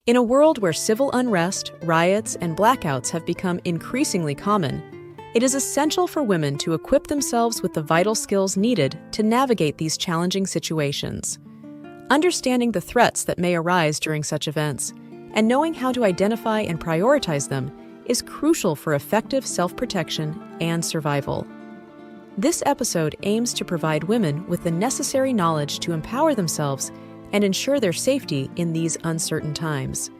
In a world where civil unrest, riots, and blackouts have become increasingly common, it is essential for women to equip themselves with the vital skills needed to navigate these challenging situations. Understanding the threats that may arise during such events and knowing how to identify and prioritize them is crucial for effective self-protection and survival. This episode aims to provide women with the necessary knowledge to empower themselves and ensure their safety in these uncertain times.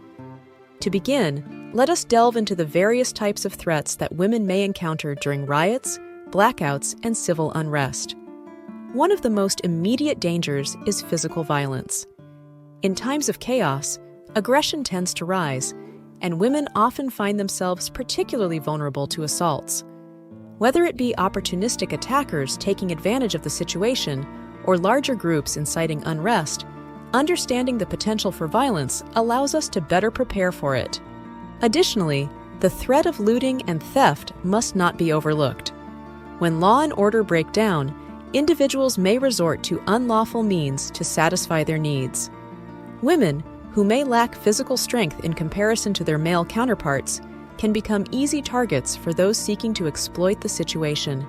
To begin, let us delve into the various types of threats that women may encounter during riots, blackouts, and civil unrest. One of the most immediate dangers is physical violence. In times of chaos, aggression tends to rise, and women often find themselves particularly vulnerable to assaults. Whether it be opportunistic attackers taking advantage of the situation or larger groups inciting unrest, understanding the potential for violence allows us to better prepare for it. Additionally, the threat of looting and theft must not be overlooked. When law and order break down, individuals may resort to unlawful means to satisfy their needs. Women, who may lack physical strength in comparison to their male counterparts, can become easy targets for those seeking to exploit the situation.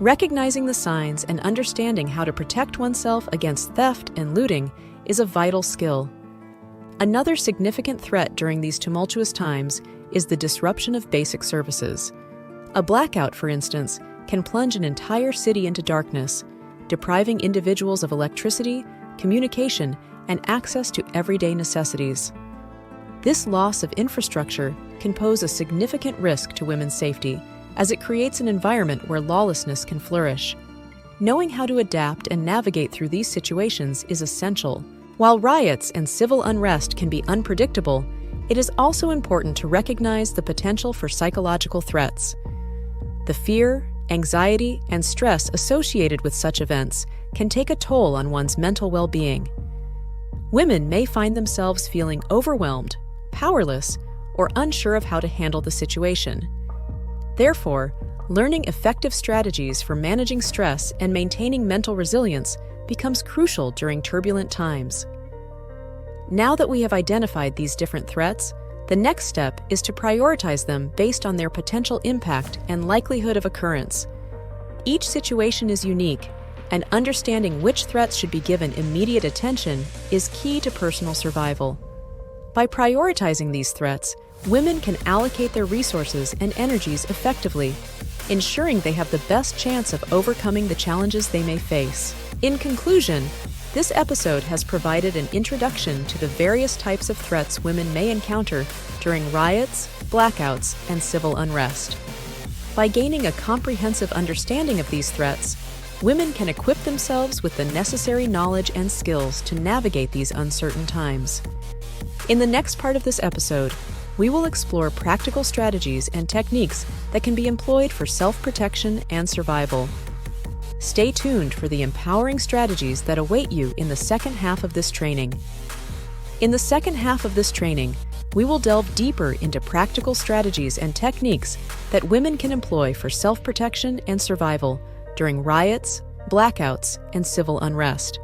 Recognizing the signs and understanding how to protect oneself against theft and looting is a vital skill. Another significant threat during these tumultuous times is the disruption of basic services. A blackout, for instance, can plunge an entire city into darkness, depriving individuals of electricity, communication, and access to everyday necessities. This loss of infrastructure can pose a significant risk to women's safety, as it creates an environment where lawlessness can flourish. Knowing how to adapt and navigate through these situations is essential. While riots and civil unrest can be unpredictable, it is also important to recognize the potential for psychological threats. The fear, anxiety, and stress associated with such events can take a toll on one's mental well-being. Women may find themselves feeling overwhelmed, powerless, or unsure of how to handle the situation. Therefore, learning effective strategies for managing stress and maintaining mental resilience becomes crucial during turbulent times. Now that we have identified these different threats, the next step is to prioritize them based on their potential impact and likelihood of occurrence. Each situation is unique, and understanding which threats should be given immediate attention is key to personal survival. By prioritizing these threats, women can allocate their resources and energies effectively, ensuring they have the best chance of overcoming the challenges they may face. In conclusion, this episode has provided an introduction to the various types of threats women may encounter during riots, blackouts, and civil unrest. By gaining a comprehensive understanding of these threats, women can equip themselves with the necessary knowledge and skills to navigate these uncertain times. In the next part of this episode, we will explore practical strategies and techniques that can be employed for self-protection and survival. Stay tuned for the empowering strategies that await you in the second half of this training. In the second half of this training, we will delve deeper into practical strategies and techniques that women can employ for self-protection and survival during riots, blackouts, and civil unrest.